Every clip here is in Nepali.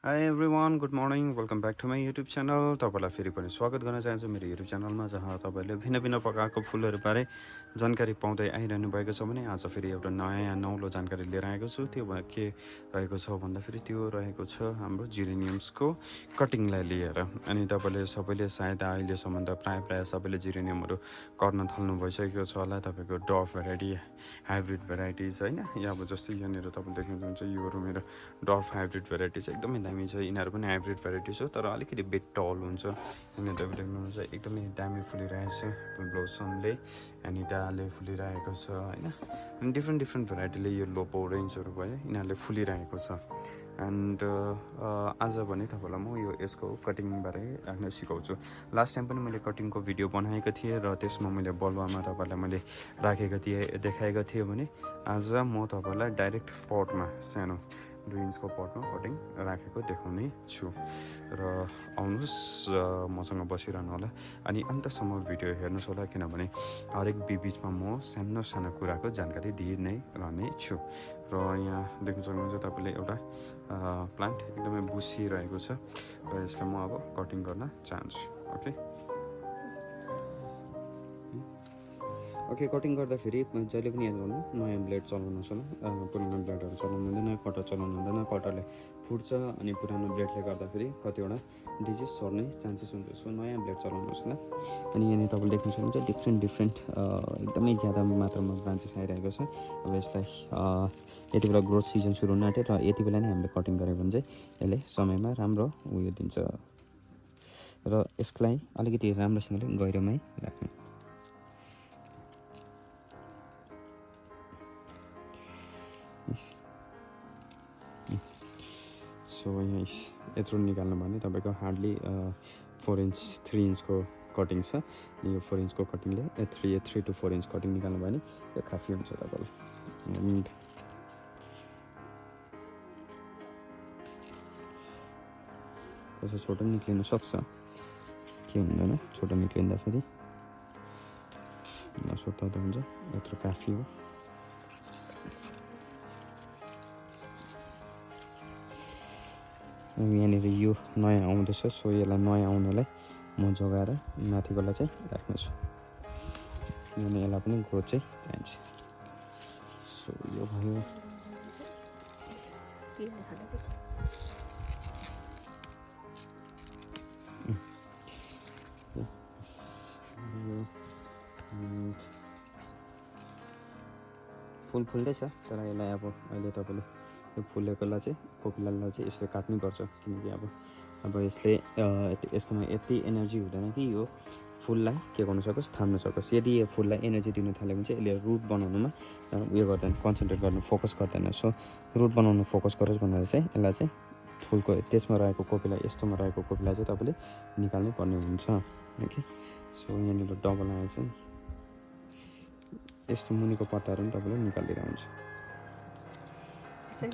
High everyone good morning welcome back to my YouTube channel. तपाईँलाई फेरि पनि स्वागत गर्न चाहन्छु मेरो युट्युब च्यानलमा, जहाँ तपाईँले भिन्न भिन्न प्रकारको फुलहरूबारे जानकारी पाउँदै आइरहनु भएको छ भने आज फेरि एउटा नयाँ नौलो जानकारी लिएर आएको छु। त्यो के रहेको छ भन्दाखेरि त्यो रहेको छ हाम्रो जिरेनियम्सको कटिङलाई लिएर। अनि तपाईँले सबैले सायद अहिलेसम्म त प्रायः सबैले जिरेनियमहरू गर्न थाल्नु भइसकेको छ होला। तपाईँको डफ भेराइटी, हाइब्रिड भेराइटिज होइन, या अब जस्तै यहाँनिर तपाईँले देख्नुहुन्छ योहरू मेरो डफ हाइब्रिड भेराइटी छ, एकदमै दामी छ। यिनीहरू पनि हाइब्रिड भेराइटिज हो, तर अलिकति बेट टल हुन्छ। यहाँनिर तपाईँले देख्नुहुन्छ एकदमै दामी फुलिरहेको छ ब्लोसमले, अनि डाले फुलिरहेको छ होइन। अनि डिफ्रेन्ट भेराइटीले यो लोपो रेन्जहरू भयो, यिनीहरूले फुलिरहेको छ। एन्ड आज भने तपाईँलाई म यसको कटिङबारे राख्न सिकाउँछु। लास्ट टाइम पनि मैले कटिङको भिडियो बनाएको थिएँ र त्यसमा मैले बलुवामा तपाईँलाई मैले राखेको थिएँ, देखाएको थिएँ भने आज म तपाईँलाई डाइरेक्ट पटमा, सानो 2 इन्चको पटमा कटिङ राखेको देखाउने छु। र आउनुहोस् मसँग बसिरहनु होला अनि अन्तसम्म भिडियो हेर्नुहोस् होला, किनभने हरेक बिचमा म सानो सानो कुराको जानकारी दिइ नै रहने छु। र यहाँ देख्न सक्नुहुन्छ तपाईँले एउटा प्लान्ट एकदमै बुसिरहेको छ र यसलाई म अब कटिङ गर्न चाहन्छु। ओके, कटिङ गर्दाखेरि जहिले पनि याद गर्नु, नयाँ ब्लेड चलाउनुहोस् होला। पुरानो ब्लेडहरू चलाउनु हुँदैन, कटर चलाउनु हुँदैन। कटरले फुट्छ अनि पुरानो ब्लेडले गर्दाखेरि कतिवटा डिजिज सर्ने चान्सेस हुन्छ। सो नयाँ ब्लेड चलाउनुहोस् होला। अनि यहाँनिर तपाईँले देख्न सक्नुहुन्छ डिफ्रेन्ट एकदमै ज्यादा मात्रामा ब्रान्चेस आइरहेको छ। अब यसलाई यति बेला ग्रोथ सिजन सुरु हुन आँट्यो र यति बेला नै हामीले कटिङ गऱ्यो भने चाहिँ यसले समयमा राम्रो उयो दिन्छ। र यसलाई अलिकति राम्रोसँगले गहिरोमै राख्नु। सो यहाँ यत्रो निकाल्नु भने तपाईँको हार्डली 4 इन्च 3 इन्चको कटिङ छ। यो 4 इन्चको कटिङले 3 to 4 इन्च कटिङ निकाल्नु भने यो काफी हुन्छ तपाईँलाई। एन्ड कसै छोटो निक्लिनु सक्छ, के हुँदैन, छोटो निक्लिँदाखेरि नसुर्ताउँदा हुन्छ, यत्रो काफी हो। यहाँनिर यो नयाँ आउँदैछ, सो यसलाई नयाँ आउनेलाई म जोगाएर माथिकोलाई चाहिँ राख्नेछु, किनभने यसलाई पनि ग्रोथ चाहिँ चाहिन्छ। सो यो भयो। फुल फुल्दैछ, तर यसलाई अब अहिले तपाईँले यो फुलेकोलाई चाहिँ कोपिलालाई चाहिँ यसले काट्नुपर्छ, किनकि अब यसले यसकोमा यति एनर्जी हुँदैन कि यो फुललाई के गर्नु सकोस्, थाम्न सकोस्। यदि यो फुललाई एनर्जी दिनु थाल्यो भने चाहिँ यसले रुट बनाउनुमा उयो गर्दैन, कन्सन्ट्रेट गर्नु, फोकस गर्दैन। सो रुट बनाउनु फोकस गरोस् भनेर चाहिँ यसलाई चाहिँ फुलको त्यसमा रहेको कोपिला, यस्तोमा रहेको कोपिला चाहिँ तपाईँले निकाल्नै पर्ने हुन्छ। ओके, सो यहाँनिर डबल आएर चाहिँ यस्तो मुनिको पत्ताहरू पनि तपाईँले निकालिदिएर हुन्छ। जस्तो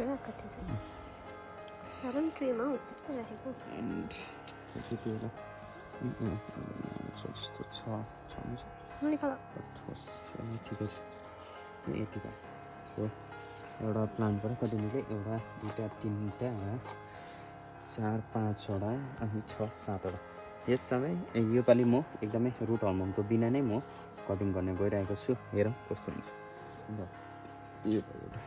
छ ठिकै छ, यतिका एउटा प्लान्टबाट कति निक्ल्यो, एउटा 2टा 3टा 4 5वटा अनि 6 7वटा। यस समय योपालि म एकदमै रुट हर्मोनको बिना नै म कटिङ गर्ने गइरहेको छु। हेरौँ कस्तो हुन्छ। यो एउटा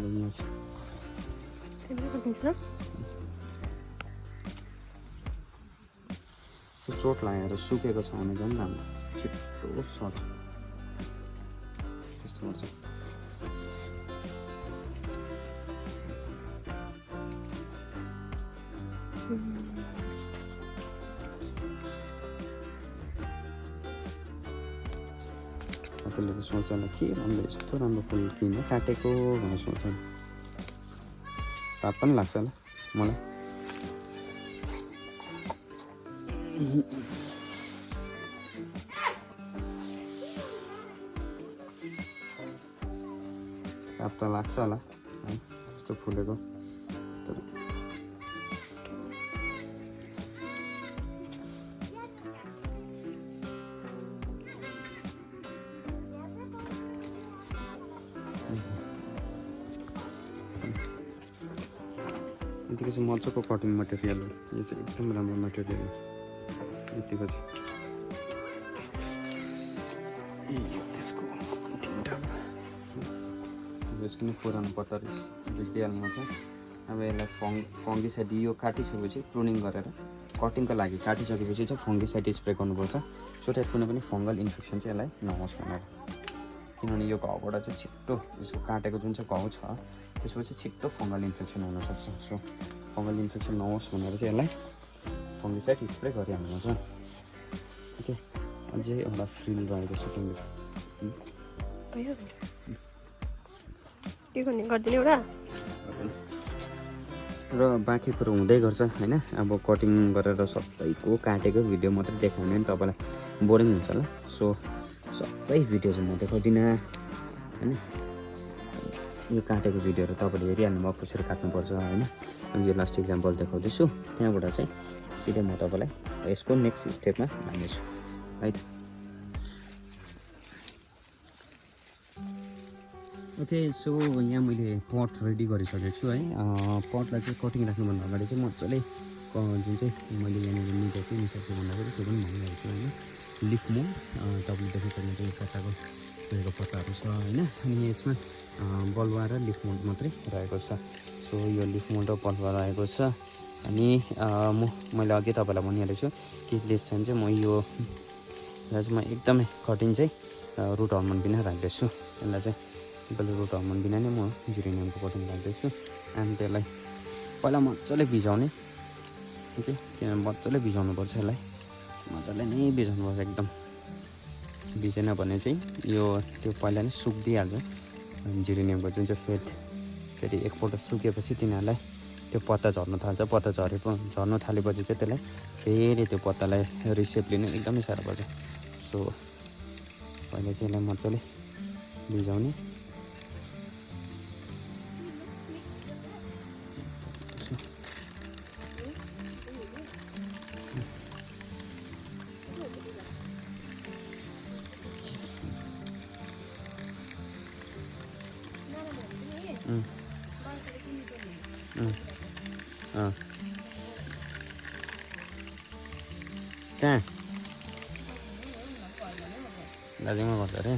यहाँ छ चोट लागेर सुकेको छ भने झन् राम्रो छिट्टो सर्छ त्यस्तो गर्छ त्यसले त सोच्छ होला के राम्रो यस्तो राम्रो फुल किन काटेको भनेर सोच्छ पाप पनि लाग्छ होला मलाई पाप त लाग्छ होला है यस्तो फुलेको तर यतिको चाहिँ मजाको कटिङ मटेरियल हो यो चाहिँ एकदम राम्रो मटेरियल हो यतिको चाहिँ त्यसको यसको नि पुरानो पत्ता भेटिहाल्नु छ अब यसलाई फङ्गिसाइड यो काटिसकेपछि प्रुनिङ गरेर कटिङको लागि काटिसकेपछि चाहिँ फङ्गिसाइड स्प्रे गर्नुपर्छ सो द्याट कुनै पनि फङ्गल इन्फेक्सन चाहिँ यसलाई नहोस् भनेर किनभने यो घाउबाट चाहिँ छिट्टो यसको काटेको जुन चाहिँ घाउ छ त्यसपछि छिट्टो फङ्गल इन्फेक्सन हुनसक्छ सो फङ्गल इन्फेक्सन नहोस् भनेर चाहिँ यसलाई फङ्गिसाइड स्प्रे गरिहाल्नुपर्छ ओके अझै एउटा फ्रिल रहेको छ तिमीले र बाँकी कुरो हुँदै गर्छ होइन अब कटिङ गरेर सबैको काटेको भिडियो मात्रै देखाउने नि तपाईँलाई बोरिङ हुन्छ होला सो सबै भिडियो चाहिँ म देखाउँदिनँ होइन यो काटेको भिडियोहरू तपाईँले हेरिहाल्नु भयो कसरी काट्नुपर्छ होइन अनि यो लास्ट इक्जाम्पल देखाउँदैछु त्यहाँबाट चाहिँ सिधै म तपाईँलाई यसको नेक्स्ट स्टेपमा लानेछु है ओके सो यहाँ मैले पट रेडी गरिसकेको छु है पटलाई चाहिँ कटिङ राख्नुभन्दा अगाडि चाहिँ मजाले जुन चाहिँ मैले यहाँनिर मिलेको मिसाएको भन्दाखेरि त्यो पनि भनिरहेको छु होइन लिफ मोल्ड तपाईँले देखेको चाहिँ पत्ताको फुलेको पत्ताहरू छ होइन अनि यसमा बलुवा र लिफ मोल्ड मात्रै रहेको छ सो यो लिफ मोल्ड र बलुवा रहेको छ अनि मैले अघि तपाईँलाई भनिहालेको छु कि लेसन चाहिँ म यो चाहिँ एकदमै कटिङ चाहिँ रुट हर्मोन बिना राख्दैछु यसलाई चाहिँ सिम्पली रुट हर्मोन बिना नै म जिरेनियमको कटिङ राख्दैछु अनि त्यसलाई पहिला मजाले भिजाउने ओके किनभने मजाले भिजाउनुपर्छ यसलाई मजाले नै भिजाउनुपर्छ एकदम भिजेन भने चाहिँ यो त्यो पहिला नै सुक्दिहाल्छ जिरेनियमको जुन चाहिँ फेरि एकपल्ट सुकेपछि तिनीहरूलाई त्यो पत्ता झर्न थाल्छ पत्ता झर्न थालेपछि चाहिँ त्यसलाई फेरि त्यो पत्तालाई रिसेप लिनु एकदमै साह्रो पर्छ सो पहिला चाहिँ यसलाई मजाले भिजाउने कहाँ दार्जिलिङमा गर्छ अरे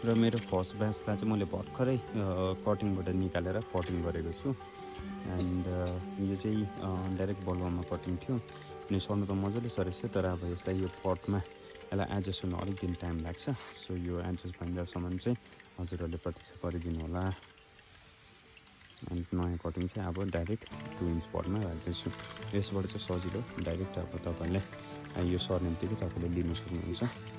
र मेरो फर्स्ट ब्याचलाई चाहिँ मैले भर्खरै कटिङबाट निकालेर कटिङ गरेको छु एन्ड यो चाहिँ डाइरेक्ट बलुवामा कटिङ थियो अनि सर्नु त मजाले सरेको छ तर अब यसलाई यो पटमा यसलाई एडजस्ट हुन अलिक दिन टाइम लाग्छ सो यो एडजस्ट भइन्जेलसम्म चाहिँ हजुरहरूले प्रतीक्षा गरिदिनु होला अनि नयाँ कटिङ चाहिँ अब डाइरेक्ट 2 इन्च पटमा राख्दैछु यसबाट चाहिँ सजिलो डाइरेक्ट अब तपाईँले यो सर्ने बित्तिकै तपाईँले लिनु सक्नुहुन्छ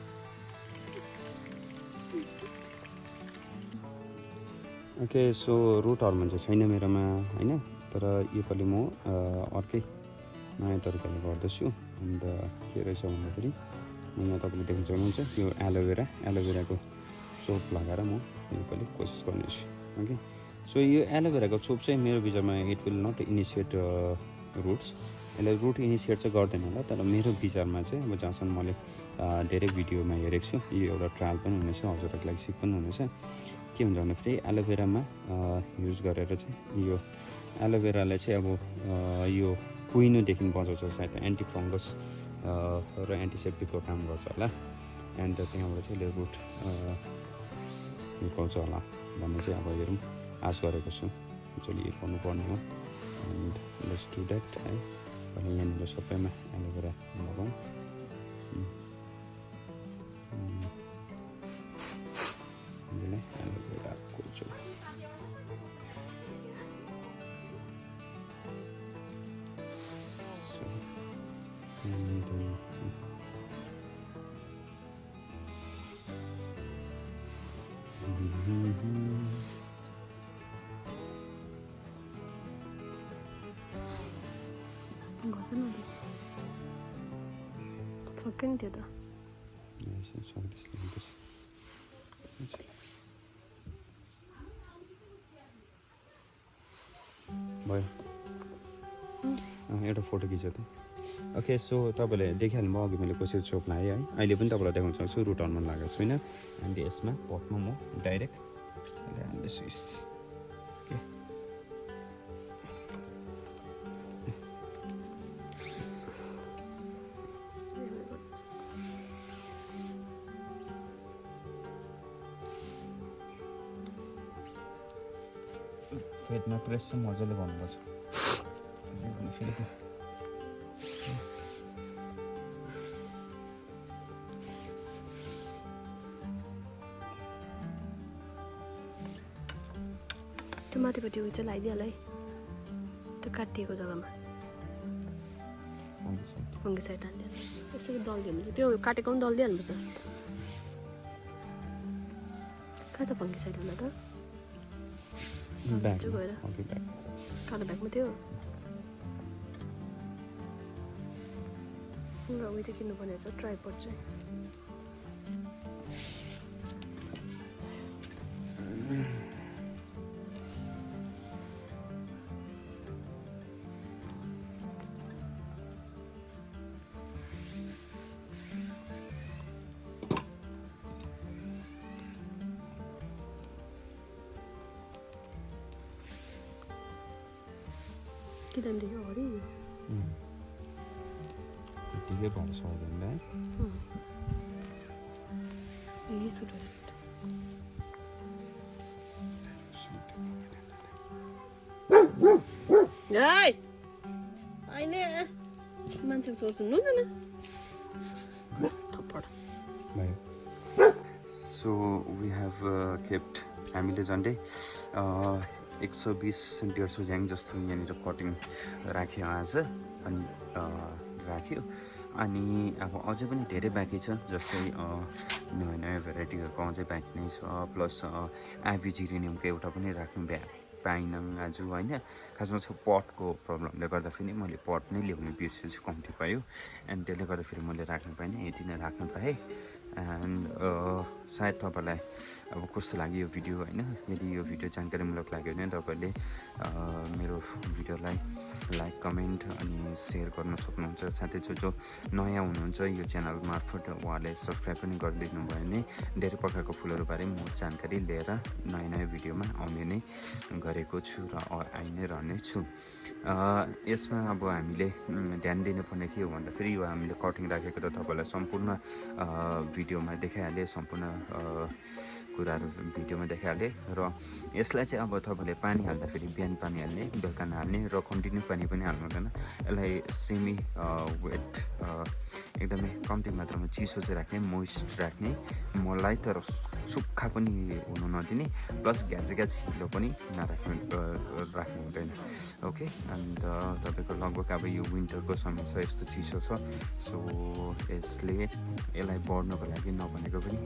ओके सो रुट हर्मोन चाहिँ छैन मेरोमा होइन तर योपालि म अर्कै नयाँ तरिकाले गर्दैछु अन्त के रहेछ भन्दाखेरि यहाँ तपाईँले देख्न सक्नुहुन्छ यो एलोभेराको चोप लगाएर म यो पनि कोसिस गर्नेछु ओके सो यो एलोभेराको चोप चाहिँ मेरो विचारमा it will not initiate roots यसले रुट इनिसिएट चाहिँ गर्दैन होला तर मेरो विचारमा चाहिँ अब जहाँसम्म मैले धेरै भिडियोमा हेरेको छु यो एउटा ट्रायल पनि हुनेछ हजुरहरूको लागि सिक पनि हुनेछ के हुन्छ भन्दाखेरि एलोभेरामा युज गरेर चाहिँ यो एलोभेरालाई चाहिँ अब यो कुहिनुदेखि बचाउँछ सायद एन्टी फङ्गस र एन्टिसेप्टिकको काम गर्छ होला एन्ड त्यहाँबाट चाहिँ यसले रुट निकाल्छ होला भन्ने चाहिँ अब हेरौँ आश गरेको छु एक्चुअली यो गर्नुपर्ने हो एन्ड लेट्स डु द्याट है अनि यहाँनिर सबैमा एलोभेरा लगाउँ एलोभेराको चोप सक्यो नि त्यो त भयो एउटा फोटो खिच्यो त ओके सो तपाईँले देखिहाल्नु भयो अघि मैले कसरी चोप लगाएँ है अहिले पनि तपाईँलाई देखाउन सक्छु रुट अनमा लागेको छुइनँ एन्ड यसमा पटमा म डाइरेक्ट हाल्दैछु ओके फेदमा प्रेस चाहिँ मजाले गर्नुपर्छ फेरि त्यो माथिपट्टि उयो चाहिँ लगाइदिइहाल है त्यो काटिएको जग्गामा फङ्गिसाइड हालिदिइहाल यसरी दलिदियो भने त्यो काटेको पनि दलिदिइहाल्नुपर्छ कहाँ छ फङ्गिसाइड हुन त गएर कालो ब्यागमा थियो र उयो चाहिँ किन्नुपर्ने छ ट्राइपड चाहिँ किन देखियो अरे यतिकै भन्छ सक्दैन यही सुट अहिले मान्छेको सोच सुन्नु न थप्पड भयो सो वी हेभ केप्ट हामीले झन्डै 120-150 ज्याङ जस्तो यहाँनिर कटिङ राख्यो आज अनि राख्यो अनि अब अझै पनि धेरै बाँकी छ जस्तै नयाँ नयाँ भेराइटीहरूको अझै बाँकी नै छ प्लस एभिजिरेनियमको एउटा पनि राख्नु पाइनँ आज होइन खासमा छ पटको प्रब्लमले गर्दाखेरि मैले पट नै ल्याउने बिर्सेछु कम्ती पायो एन्ड त्यसले गर्दाखेरि मैले राख्नु पाइनँ यति नै राख्नु पाएँ एन्ड सायद तपाईँलाई अब कस्तो लाग्यो यो भिडियो होइन यदि यो भिडियो जानकारीमूलक लाग्यो भने तपाईँले मेरो भिडियोलाई लाइक कमेन्ट अनि सेयर गर्न सक्नुहुन्छ साथै जो नयाँ हुनुहुन्छ यो च्यानल मार्फत उहाँले सब्सक्राइब पनि गरिदिनु भयो भने धेरै प्रकारको फुलहरूबारे म जानकारी लिएर नयाँ नयाँ भिडियोमा आउने नै गरेको छु र आइ नै रहनेछु यसमा अब हामीले ध्यान दिनुपर्ने के हो भन्दाखेरि यो हामीले कटिङ राखेको त तपाईँलाई सम्पूर्ण भिडियोमा देखाइहालेँ सम्पूर्ण कुराहरू भिडियोमा देखाइहालेँ र यसलाई चाहिँ अब तपाईँले पानी हाल्दाखेरि बिहान पानी हाल्ने बेलुका नहाल्ने र कन्टिन्यू पानी पनि हाल्नु हुँदैन यसलाई सेमी वेट एकदमै कम्ती मात्रामा चिसो चाहिँ राख्ने मोइस्ट राख्ने मलाई तर सुक्खा पनि हुनु नदिने प्लस घ्याच हिलो पनि राख्नु हुँदैन ओके अन्त तपाईँको लगभग अब यो विन्टरको समय छ यस्तो चिसो छ सो यसलाई बढ्नको लागि नभनेको पनि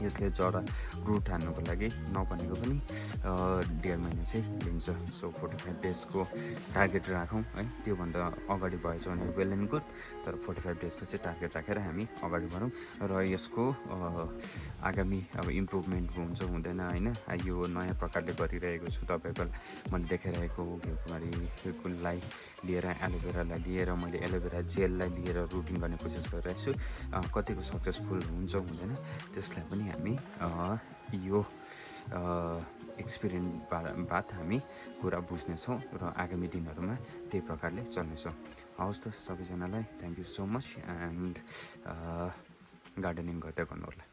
यसले जरा रुट हान्नुको लागि नभनेको पनि 1.5 महिना चाहिँ लिन्छ। सो 45 डेजको टार्गेट राखौँ है, त्योभन्दा अगाडि भएछ भने वेल एन्ड गुड, तर 45 डेजको चाहिँ टार्गेट राखेर हामी अगाडि बढौँ र यसको आगामी अब इम्प्रुभमेन्ट हुन्छ हुँदैन होइन। यो नयाँ प्रकारले गरिरहेको छु, तपाईँको मैले देखाइरहेको घिउकुमारीलाई लिएर एलोभेरालाई लिएर मैले एलोभेरा जेललाई लिएर रुटिन गर्ने कोसिस गरिरहेको छु। कतिको सक्सेसफुल हुन्छ हुँदैन त्यसलाई पनि हामी यो एक्सपिरियन्स बाद हामी कुरा बुझ्नेछौँ र आगामी दिनहरूमा त्यही प्रकारले चल्नेछौँ। हवस् त सबैजनालाई thank you so much and gardening गर्दै गर्नु होला।